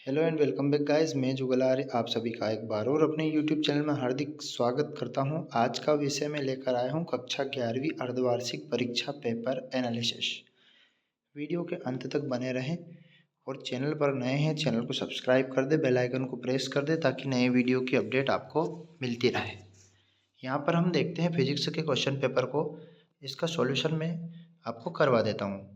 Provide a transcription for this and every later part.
Hello and welcome back guys. मैं जुगल आर्य आप सभी का एक बार और अपने यूट्यूब चैनल में हार्दिक स्वागत करता हूं। आज का विषय मैं लेकर आया हूं कक्षा 11वीं अर्धवार्षिक परीक्षा पेपर एनालिसिस। वीडियो के अंत तक बने रहें और चैनल पर नए हैं चैनल को सब्सक्राइब कर दे, बेल आइकन को प्रेस कर दे ताकि नए वीडियो की अपडेट आपको मिलती रहे। यहाँ पर हम देखते हैं फिजिक्स के क्वेश्चन पेपर को। इसका सॉल्यूशन मैं आपको करवा देता हूँ।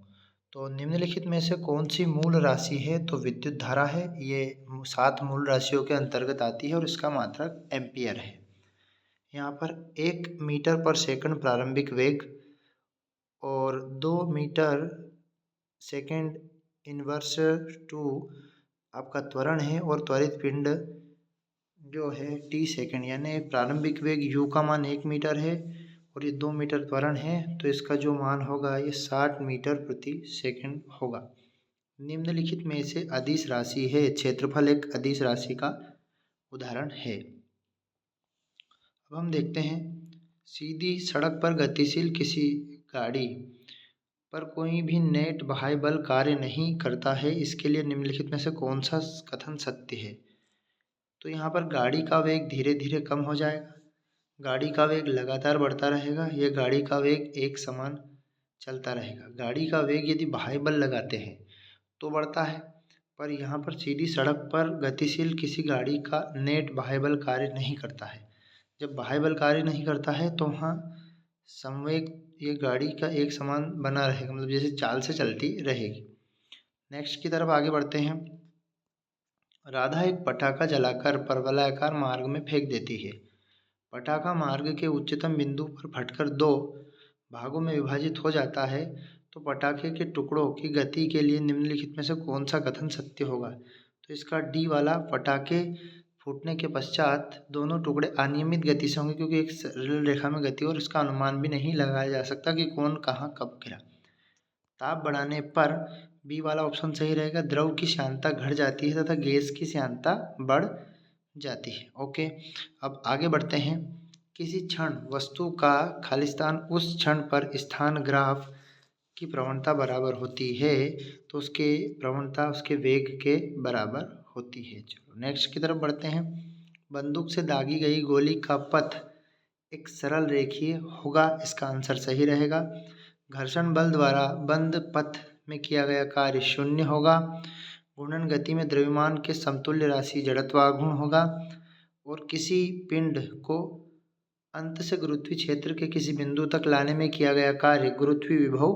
तो निम्नलिखित में से कौन सी मूल राशि है? तो विद्युत धारा है। ये 7 मूल राशियों के अंतर्गत आती है और इसका मात्रक एम्पियर है। यहाँ पर 1 मीटर पर सेकंड प्रारंभिक वेग और 2 मीटर सेकंड इनवर्स टू आपका त्वरण है और त्वरित पिंड जो है टी सेकंड, यानी प्रारंभिक वेग u का मान 1 मीटर है और ये 2 मीटर त्वरण है, तो इसका जो मान होगा ये 60 मीटर प्रति सेकंड होगा। निम्नलिखित में से अदिश राशि है। क्षेत्रफल एक अदिश राशि का उदाहरण है। अब हम देखते हैं सीधी सड़क पर गतिशील किसी गाड़ी पर कोई भी नेट बाह्य बल कार्य नहीं करता है, इसके लिए निम्नलिखित में से कौन सा कथन सत्य है? तो यहाँ पर गाड़ी का वेग धीरे धीरे कम हो जाएगा, गाड़ी का वेग लगातार बढ़ता रहेगा, यह गाड़ी का वेग एक समान चलता रहेगा। गाड़ी का वेग यदि बाह्य बल लगाते हैं तो बढ़ता है, पर यहाँ पर सीधी सड़क पर गतिशील किसी गाड़ी का नेट बाह्य बल कार्य नहीं करता है। जब बाह्य बल कार्य नहीं करता है तो वहाँ संवेग ये गाड़ी का एक समान बना रहेगा, मतलब जैसे चाल से चलती रहेगी। नेक्स्ट की तरफ आगे बढ़ते हैं। राधा एक पटाखा जलाकर परवलयाकार मार्ग में फेंक देती है। पटाखा मार्ग के उच्चतम बिंदु पर फटकर 2 भागों में विभाजित हो जाता है, तो पटाखे के टुकड़ों की गति के लिए निम्नलिखित में से कौन सा कथन सत्य होगा? तो इसका डी वाला, पटाखे फूटने के पश्चात दोनों टुकड़े अनियमित गति से होंगे, क्योंकि एक सरल रेखा में गति और इसका अनुमान भी नहीं लगाया जा सकता कि कौन कहाँ कब गिरा। ताप बढ़ाने पर बी वाला ऑप्शन सही रहेगा। द्रव की श्यानता घट जाती है तथा गैस की श्यानता बढ़ जाती है। ओके, अब आगे बढ़ते हैं। किसी क्षण वस्तु का खालिस्तान उस क्षण पर स्थान ग्राफ की प्रवणता बराबर होती है, तो उसके प्रवणता उसके वेग के बराबर होती है। चलो नेक्स्ट की तरफ बढ़ते हैं। बंदूक से दागी गई गोली का पथ एक सरल रेखीय होगा, इसका आंसर सही रहेगा। घर्षण बल द्वारा बंद पथ में किया गया कार्य शून्य होगा। घूर्णन गति में द्रव्यमान के समतुल्य राशि जड़त्वाघूर्ण होगा। और किसी पिंड को अंत से गुरुत्वीय क्षेत्र के किसी बिंदु तक लाने में किया गया कार्य गुरुत्वीय विभव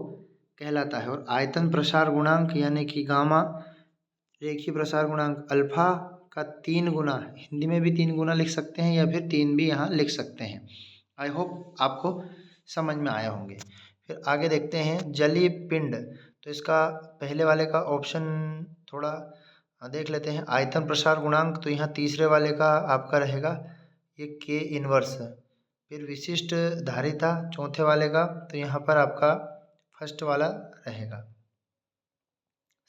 कहलाता है। और आयतन प्रसार गुणांक यानी कि गामा रेखीय प्रसार गुणांक अल्फा का 3 गुना, हिंदी में भी 3 गुना लिख सकते हैं या फिर 3 भी यहाँ लिख सकते हैं। आई होप आपको समझ में आया होंगे। फिर आगे देखते हैं जलीय पिंड। तो इसका पहले वाले का ऑप्शन थोड़ा देख लेते हैं। आयतन प्रसार गुणांक, तो यहाँ तीसरे वाले का आपका रहेगा ये के इनवर्स। फिर विशिष्ट धारिता चौथे वाले का, तो यहाँ पर आपका फर्स्ट वाला रहेगा।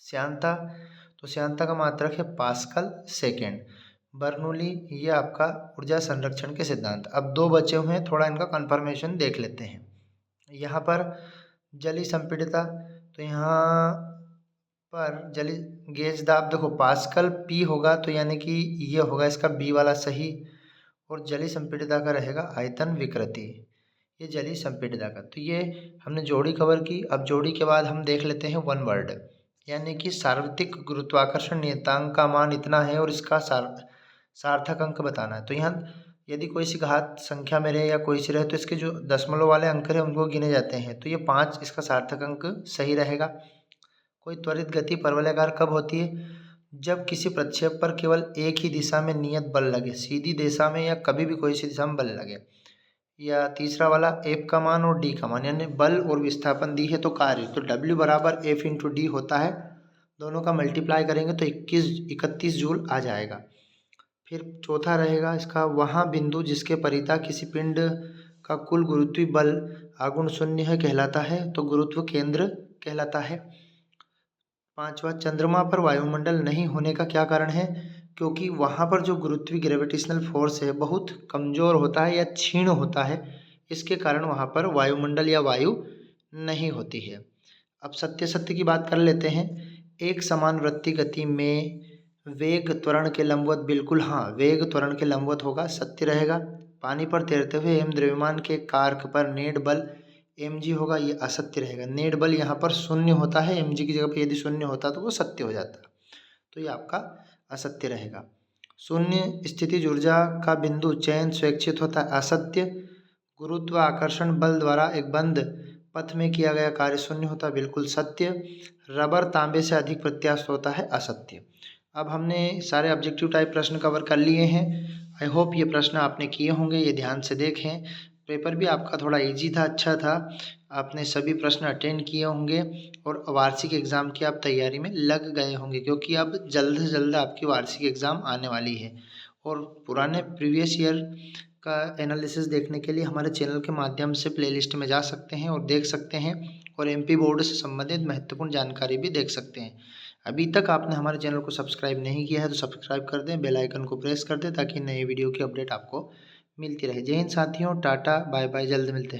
श्यानता, तो श्यानता का मात्रक है पास्कल सेकेंड। बर्नौली, ये आपका ऊर्जा संरक्षण के सिद्धांत। अब 2 बचे हुए हैं, थोड़ा इनका कंफर्मेशन देख लेते हैं। यहाँ पर जली संपीड़ितता, तो यहाँ पर जली गेज दाब देखो पास्कल पी होगा, तो यानी कि ये होगा इसका बी वाला सही। और जली संपीड़ितता का रहेगा आयतन विकृति, ये जली संपीड़ितता का। तो ये हमने जोड़ी कवर की। अब जोड़ी के बाद हम देख लेते हैं वन वर्ड, यानी कि सार्वत्रिक गुरुत्वाकर्षण नियतांक का मान इतना है और इसका सार्थक अंक बताना है। तो यहाँ यदि कोई सी घात संख्या में रहे या कोई सी रहे, तो इसके जो दशमलव वाले अंक है उनको गिने जाते हैं। तो ये 5 इसका सार्थक अंक सही रहेगा। कोई त्वरित गति परवलयाकार कब होती है? जब किसी प्रक्षेप पर केवल एक ही दिशा में नियत बल लगे, सीधी दिशा में या कभी भी कोई सी दिशा में बल लगे। या तीसरा वाला एफ का मान और डी का मान, यानी बल और विस्थापन दी है तो कार्य, तो डब्ल्यू बराबर एफ इंटू डी होता है। दोनों का मल्टीप्लाई करेंगे तो 31 जूल आ जाएगा। फिर चौथा रहेगा इसका वहाँ बिंदु जिसके परिता किसी पिंड का कुल गुरुत्वीय बल आगुण शून्य है कहलाता है, तो गुरुत्व केंद्र कहलाता है। पांचवा, चंद्रमा पर वायुमंडल नहीं होने का क्या कारण है? क्योंकि वहाँ पर जो गुरुत्वीय ग्रेविटेशनल फोर्स है बहुत कमज़ोर होता है या क्षीण होता है, इसके कारण वहाँ पर वायुमंडल या वायु नहीं होती है। अब सत्य सत्य की बात कर लेते हैं। एक समान वृत्तीय गति में वेग त्वरण के लंबवत, बिल्कुल हाँ, वेग त्वरण के लंबवत होगा, सत्य रहेगा। पानी पर तैरते हुए एम द्रव्यमान के कार्क पर नेट बल mg होगा, ये असत्य रहेगा। नेट बल यहाँ पर शून्य होता है, mg की जगह पर यदि शून्य होता तो वो सत्य हो जाता, तो ये आपका असत्य रहेगा। शून्य स्थितिज ऊर्जा का बिंदु चयन स्वैच्छित होता है, असत्य। गुरुत्वाकर्षण बल द्वारा एक बंद पथ में किया गया कार्य शून्य होता है, बिल्कुल सत्य। रबर तांबे से अधिक प्रत्यास्थ होता है, असत्य। अब हमने सारे ऑब्जेक्टिव टाइप प्रश्न कवर कर लिए हैं। आई होप ये प्रश्न आपने किए होंगे, ये ध्यान से देखें। पेपर भी आपका थोड़ा इजी था, अच्छा था, आपने सभी प्रश्न अटेंड किए होंगे और वार्षिक एग्ज़ाम की आप तैयारी में लग गए होंगे, क्योंकि अब जल्द से जल्द आपकी वार्षिक एग्ज़ाम आने वाली है। और पुराने प्रीवियस ईयर का एनालिसिस देखने के लिए हमारे चैनल के माध्यम से प्लेलिस्ट में जा सकते हैं और देख सकते हैं, और एमपी बोर्ड से संबंधित महत्वपूर्ण जानकारी भी देख सकते हैं। अभी तक आपने हमारे चैनल को सब्सक्राइब नहीं किया है तो सब्सक्राइब कर दें, बेल आइकन को प्रेस कर दें, ताकि नई वीडियो की अपडेट आपको मिलती रहे। जय हिंद साथियों, टाटा बाय बाय, जल्द मिलते हैं।